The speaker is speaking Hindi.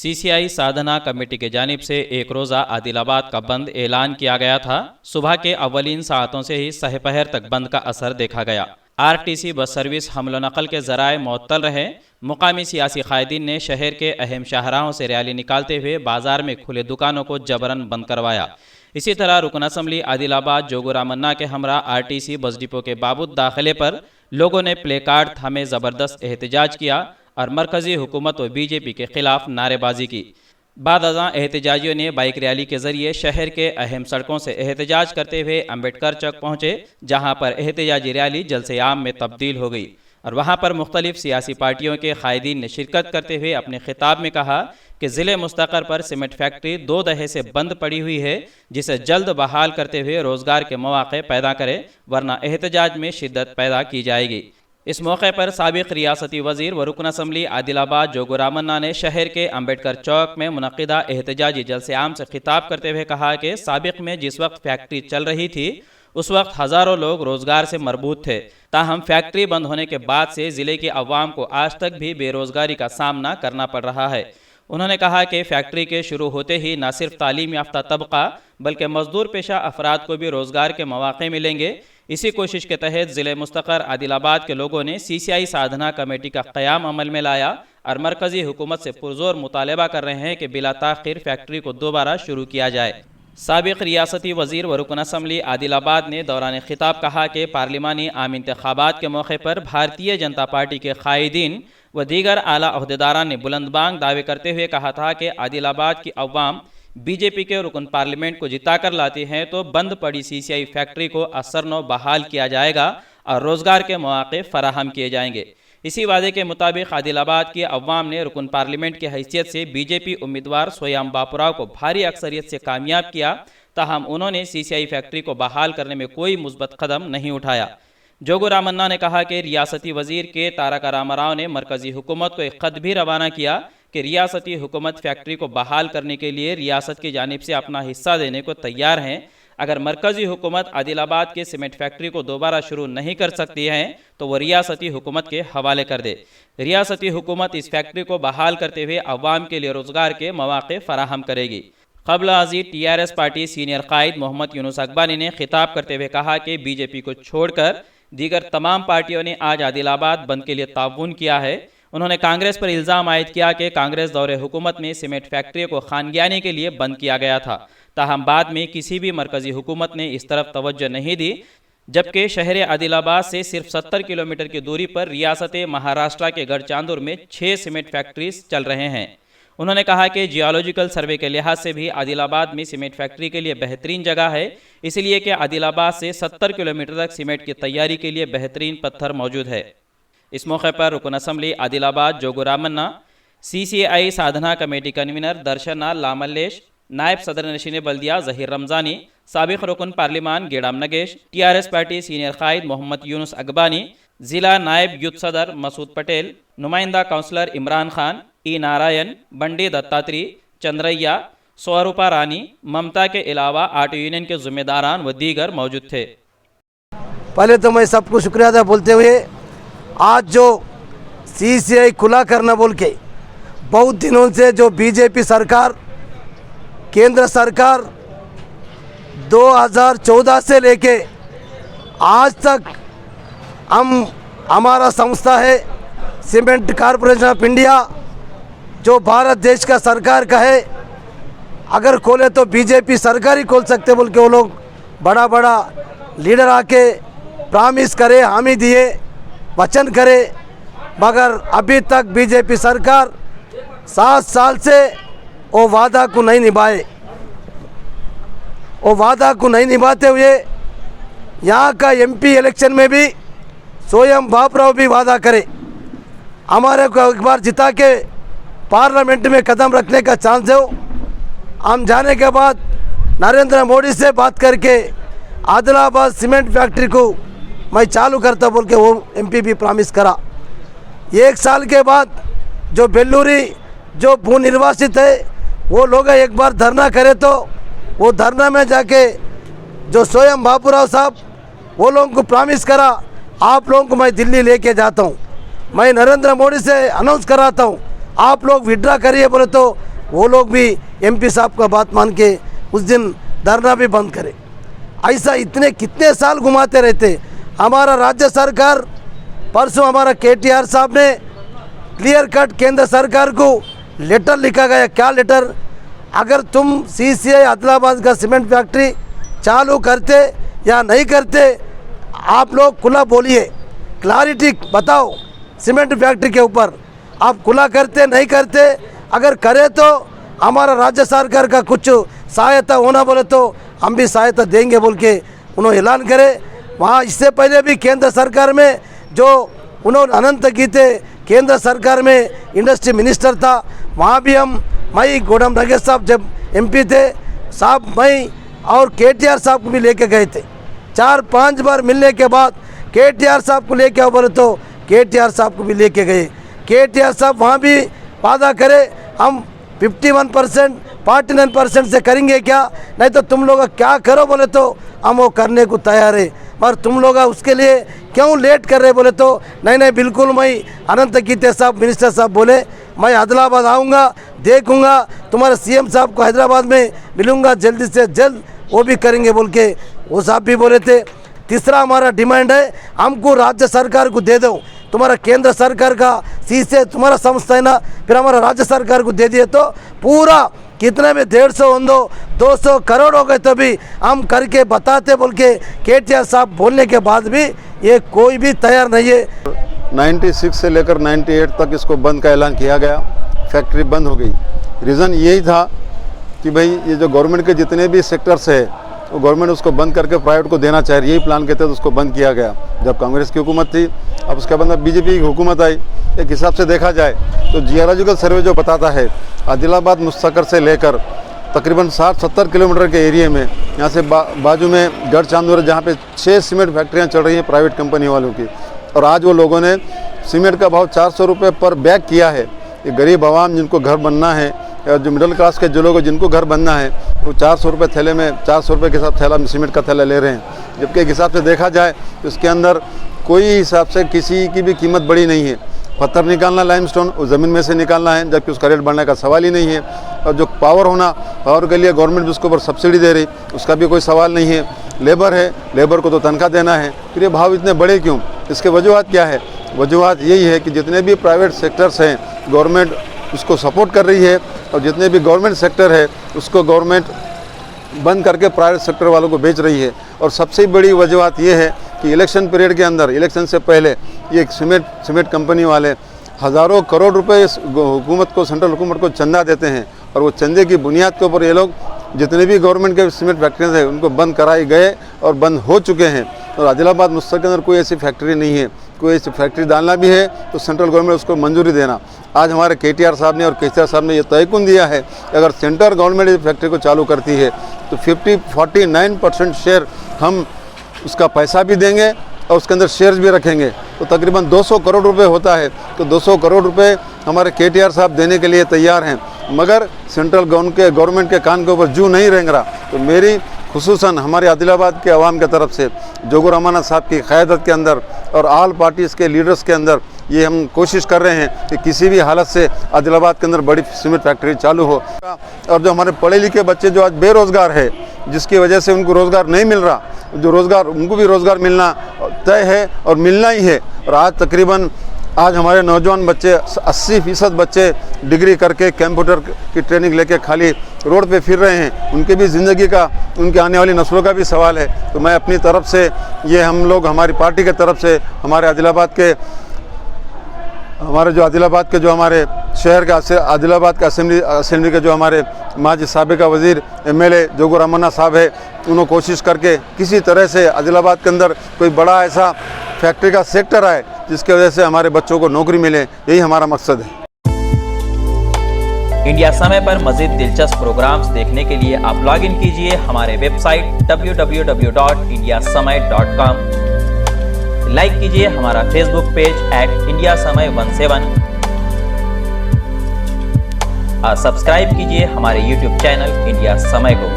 सीसीआई साधना कमेटी की जानिब से एक रोज़ा आदिलाबाद का बंद ऐलान किया गया था। सुबह के अव्वलीन सातों से ही सहपहर तक बंद का असर देखा गया। आरटीसी बस सर्विस हमलो नकल के जराए मुअत्तल रहे। मुकामी सियासी कायदीन ने शहर के अहम शाहराहों से रैली निकालते हुए बाजार में खुले दुकानों को जबरन बंद करवाया। इसी तरह रुकन असम्बली आदिलाबाद जोगुरामन्ना के हमरा आरटीसी बस डिपो के बाबूद दाखिले पर लोगों ने प्ले कार्ड थामे ज़बरदस्त एहतजाज किया और मरकज़ी हुकूमत व बीजेपी के खिलाफ नारेबाजी की। बाद अज़ां एहतजाजियों ने बाइक रैली के जरिए शहर के अहम सड़कों से एहतजाज करते हुए अम्बेडकर चौक पहुँचे, जहाँ पर एहतजाजी रैली जलसे आम में तब्दील हो गई और वहाँ पर मुख्तलिफ सियासी पार्टियों के कायदीन ने शिरकत करते हुए अपने खिताब में कहा कि ज़िले मुस्तक़र पर सीमेंट फैक्ट्री 2 दहे से बंद पड़ी हुई है, जिसे जल्द बहाल करते हुए रोज़गार के मौक़े पैदा करे, वरना एहतजाज में शिद्दत पैदा की जाएगी। इस मौके पर साबिक रियासती वज़ीर व रुकन असम्बली आदिलाबाद जोगुरामन्ना ने शहर के अम्बेडकर चौक में मुनक़िदा एहतजाजी जलसे आम से खिताब करते हुए कहा कि साबिक में जिस वक्त फैक्ट्री चल रही थी उस वक्त हज़ारों लोग रोज़गार से मरबूत थे, ताहम फैक्ट्री बंद होने के बाद से ज़िले की अवाम को आज तक भी बेरोज़गारी का सामना करना पड़ रहा है। उन्होंने कहा कि फैक्ट्री के शुरू होते ही न सिर्फ तालीम याफ्ता तबका बल्कि मजदूर पेशा अफराद को भी रोज़गार के मौक़े मिलेंगे। इसी कोशिश के तहत ज़िले मुस्तक़र आदिलाबाद के लोगों ने सीसीआई साधना कमेटी का क़याम अमल में लाया और मरकज़ी हुकूमत से पुरज़ोर मुतालबा कर रहे हैं कि बिला ताख़िर फैक्ट्री को दोबारा शुरू किया जाए। साबिक रियासती वज़ीर व रुकन असम्बली आदिलाबाद ने दौरान खिताब कहा कि पार्लिमानी आम इंतखाबात के मौके पर भारतीय जनता पार्टी के कायदीन व दीगर आला अहदेदारान ने बुलंदबांग दावे करते हुए कहा था कि आदिलाबाद की अवाम बीजेपी के रुकन पार्लियामेंट को जिता कर लाती हैं तो बंद पड़ी सीसीआई फैक्ट्री को असरनो बहाल किया जाएगा और रोज़गार के मौक़े फराहम किए जाएंगे। इसी वादे के मुताबिक आदिलाबाद की अवाम ने रुकन पार्लियामेंट की हैसियत से बीजेपी उम्मीदवार सोयाम बापुराव को भारी अक्सरियत से कामयाब किया, ताहम उन्होंने सीसीआई फैक्ट्री को बहाल करने में कोई मुस्बत कदम नहीं उठाया। जोगुरामन्ना ने कहा कि रियासती वज़ीर के तारक रामाराव ने मरकज़ी हुकूमत को एक ख़त भी रवाना किया कि रियासती हुकूमत फैक्ट्री को बहाल करने के लिए रियासत की जानिब से अपना हिस्सा देने को तैयार हैं। अगर मरकज़ी हुकूमत आदिलाबाद के सीमेंट फैक्ट्री को दोबारा शुरू नहीं कर सकती है तो वह रियासती हुकूमत के हवाले कर दे। रियासती हुकूमत इस फैक्ट्री को बहाल करते हुए अवाम के लिए रोज़गार के मौक़े फराहम करेगी। क़ब्ल अज़ीज़ टीआरएस पार्टी सीनियर कायद मोहम्मद यूनुस अकबानी ने खिताब करते हुए कहा कि बीजेपी को छोड़कर दीगर तमाम पार्टियों ने आज आदिलाबाद बंद के लिए ताउन किया है। उन्होंने कांग्रेस पर इल्ज़ाम आयद किया कि कांग्रेस दौरे हुकूमत में सीमेंट फैक्ट्री को खानगियानी के लिए बंद किया गया था, ताहम बाद में किसी भी मरकज़ी हुकूमत ने इस तरफ तवज्जो नहीं दी, जबकि शहर आदिलाबाद से सिर्फ 70 किलोमीटर की दूरी पर रियासत महाराष्ट्र के गढ़चांदुर में 6 सीमेंट फैक्ट्रीज चल रहे हैं। उन्होंने कहा कि जियोलॉजिकल सर्वे के लिहाज से भी आदिलाबाद में सीमेंट फैक्ट्री के लिए बेहतरीन जगह है, इसलिए कि आदिलाबाद से 70 किलोमीटर तक सीमेंट की तैयारी के लिए बेहतरीन पत्थर मौजूद है। इस मौके पर रुकन assembly Adilabad Jogu Ramanna, CCI Sadhana committee convener Darshana लामल्लेश, नायब सदर नशीन बल्दिया ज़हीर रमज़ानी, साबिक़ रुकन पार्लिमान Godam Nagesh, TRS party senior कायद मोहम्मद यूनुस अकबानी, ज़िला नायब यूथ सदर मसूद पटेल, नुमाइंदा काउंसलर इमरान खान, ई नारायण, बंडी दत्तात्री, चंद्रैया, स्वरूपा रानी, ममता के अलावा आटो यूनियन के ज़िम्मेदारान व दीगर मौजूद थे। पहले तो मैं सबको शुक्रिया अदा बोलते हुए आज जो सीसीआई खुला करना बोल के बहुत दिनों से जो बीजेपी सरकार केंद्र सरकार 2014 से लेके आज तक हमारा संस्था है सीमेंट कॉरपोरेशन ऑफ इंडिया जो भारत देश का सरकार का है, अगर खोले तो बीजेपी सरकार ही खोल सकते बोल के वो लोग बड़ा बड़ा लीडर आके प्रॉमिस करे, हामी दिए, वचन करे, मगर अभी तक बीजेपी सरकार 7 साल से वो वादा को नहीं निभाए। वो वादा को नहीं निभाते हुए यहाँ का एमपी इलेक्शन में भी सोयम बापुराव भी वादा करे हमारे को एक बार जिता के पार्लियामेंट में कदम रखने का चांस है। हम जाने के बाद नरेंद्र मोदी से बात करके आदिलाबाद सीमेंट फैक्ट्री को मैं चालू करता बोल के वो एमपी भी प्रॉमिस करा। 1 साल के बाद जो बेल्लूरी जो भू निर्वासित है वो लोग एक बार धरना करे तो वो धरना में जाके जो सोयम बापुराव साहब वो लोगों को प्रॉमिस करा, आप लोगों को मैं दिल्ली लेके जाता हूँ, मैं नरेंद्र मोदी से अनाउंस कराता हूँ, आप लोग विड्रा करिए बोले तो वो लोग भी एमपी साहब का बात मान के उस दिन धरना भी बंद करें। ऐसा इतने कितने साल घुमाते रहते। हमारा राज्य सरकार परसों हमारा केटीआर साहब ने क्लियर कट केंद्र सरकार को लेटर लिखा गया। क्या लेटर? अगर तुम सीसीआई आदिलाबाद का सीमेंट फैक्ट्री चालू करते या नहीं करते, आप लोग खुला बोलिए, क्लैरिटी बताओ सीमेंट फैक्ट्री के ऊपर। आप खुला करते नहीं करते, अगर करे तो हमारा राज्य सरकार का कुछ सहायता होना बोले तो हम भी सहायता देंगे बोल के उन्होंने ऐलान करे। वहाँ इससे पहले भी केंद्र सरकार में जो उन्होंने अनंत गीते केंद्र सरकार में इंडस्ट्री मिनिस्टर था, वहाँ भी मैं गोडम नगेश साहब जब एमपी थे साहब, मैं और केटीआर साहब को भी लेके गए थे। 4-5 बार मिलने के बाद केटीआर साहब को लेके आओ बोले तो केटीआर साहब को भी लेके गए। केटीआर साहब वहाँ भी वादा करे हम 51% 49% से करेंगे क्या, नहीं तो तुम लोग क्या करो बोले तो हम वो करने को तैयार है, पर तुम लोग उसके लिए क्यों लेट कर रहे बोले तो नहीं बिल्कुल। मैं अनंत गीते साहब मिनिस्टर साहब बोले मैं हैदराबाद आऊँगा, देखूँगा, तुम्हारे सीएम साहब को हैदराबाद में मिलूँगा, जल्दी से जल्द वो भी करेंगे बोल के वो साहब भी बोले थे। तीसरा हमारा डिमांड है हमको राज्य सरकार को दे दो, तुम्हारा केंद्र सरकार का सीसे तुम्हारा संस्था है ना, फिर हमारा राज्य सरकार को दे दिए तो पूरा कितने में 150 200 करोड़ हो गए तो भी हम करके बताते बोल के केटीआर साहब बोलने के बाद भी ये कोई भी तैयार नहीं है। 96 से लेकर 98 तक इसको बंद का ऐलान किया गया, फैक्ट्री बंद हो गई। रीज़न यही था कि भाई ये जो गवर्नमेंट के जितने भी सेक्टर्स है वो गवर्नमेंट उसको बंद करके प्राइवेट को देना चाह रही है, यही प्लान के तहत उसको बंद किया गया जब कांग्रेस की हुकूमत थी। अब उसके बाद बीजेपी की हुकूमत आई। एक हिसाब से देखा जाए तो जियोलॉजिकल सर्वे जो बताता है आदिलाबाद मुस्तकर से लेकर तकरीबन 60-70 किलोमीटर के एरिया में, यहाँ से बाजू में गढ़ चांदोर जहाँ पे 6 सीमेंट फैक्ट्रियाँ चल रही हैं प्राइवेट कंपनी वालों की, और आज वो लोगों ने सीमेंट का भाव 400 रुपये पर बैग किया है। ये गरीब आवाम जिनको घर बनना है या जो मिडिल क्लास के जो लोग जिनको घर बनना है वो 400 रुपये थैले में 400 रुपये के साथ थैला सीमेंट का थैला ले रहे हैं, जबकि एक हिसाब से देखा जाए तो इसके अंदर कोई हिसाब से किसी की भी कीमत बड़ी नहीं है। पत्थर निकालना लाइमस्टोन वो ज़मीन में से निकालना है, जबकि उसका रेट बढ़ने का सवाल ही नहीं है। और जो पावर होना, पावर के लिए गवर्नमेंट उसके ऊपर सब्सिडी दे रही, उसका भी कोई सवाल नहीं है। लेबर है, लेबर को तो तनख्वाह देना है, फिर ये भाव इतने बड़े क्यों? इसके वजूहत क्या है? वजूहत यही है कि जितने भी प्राइवेट सेक्टर्स हैं गवर्नमेंट उसको सपोर्ट कर रही है, और जितने भी गवर्नमेंट सेक्टर है उसको गवर्नमेंट बंद करके प्राइवेट सेक्टर वालों को बेच रही है। और सबसे बड़ी वजूहत ये है कि इलेक्शन पीरियड के अंदर, इलेक्शन से पहले ये सीमेंट कंपनी वाले हज़ारों करोड़ रुपए हुकूमत को, सेंट्रल हुकूमत को चंदा देते हैं, और वो चंदे की बुनियाद के ऊपर ये लोग जितने भी गवर्नमेंट के सीमेंट फैक्ट्रीज हैं उनको बंद कराए गए और बंद हो चुके हैं। और आदिलाबाद मुस्तक के अंदर कोई ऐसी फैक्ट्री नहीं है, कोई ऐसी फैक्ट्री डालना भी है तो सेंट्रल गवर्नमेंट उसको मंजूरी देना। आज हमारे केटीआर साहब ने और केसीआर साहब ने ये तयकुन दिया है कि अगर सेंट्रल गवर्नमेंट इस फैक्ट्री को चालू करती है तो 49% शेयर हम उसका पैसा भी देंगे और उसके अंदर शेयर्स भी रखेंगे, तो तकरीबन 200 करोड़ रुपए होता है। तो 200 करोड़ रुपए हमारे केटीआर साहब देने के लिए तैयार हैं, मगर सेंट्रल गवर्नमेंट के कान के ऊपर जू नहीं रेंग रहा। तो मेरी खुसूसन हमारे आदिलाबाद के अवाम के तरफ से जोगुर रमाना साहब की क़यादत के अंदर और ऑल पार्टीज़ के लीडर्स के अंदर ये हम कोशिश कर रहे हैं कि किसी भी हालत से आदिलाबाद के अंदर बड़ी सीमेंट फैक्ट्री चालू हो। और जो हमारे पढ़े लिखे बच्चे जो आज बेरोज़गार है, जिसकी वजह से उनको रोज़गार नहीं मिल रहा, जो रोज़गार उनको भी रोज़गार मिलना तय है और मिलना ही है। और आज तकरीबन आज हमारे नौजवान बच्चे 80% बच्चे डिग्री करके कंप्यूटर की ट्रेनिंग लेके खाली रोड पे फिर रहे हैं। उनके भी ज़िंदगी का, उनके आने वाली नस्लों का भी सवाल है। तो मैं अपनी तरफ से ये हम लोग हमारी पार्टी की तरफ से हमारे आदिलाबाद के जो हमारे शहर का आदिलाबाद का असेंबली के जो हमारे माजी साबिका वज़ीर MLA जोगुर रमाना साहब है, उन्होंने कोशिश करके किसी तरह से आदिलाबाद के अंदर कोई बड़ा ऐसा फैक्ट्री का सेक्टर आए जिसकी वजह से हमारे बच्चों को नौकरी मिले, यही हमारा मकसद है। इंडिया समय पर मज़ीद दिलचस्प प्रोग्राम्स देखने के लिए आप लॉग इन कीजिए हमारे वेबसाइट www.indiasamay.com। लाइक कीजिए हमारा फेसबुक पेज @IndiaSamay17 और सब्सक्राइब कीजिए हमारे यूट्यूब चैनल इंडिया समय को।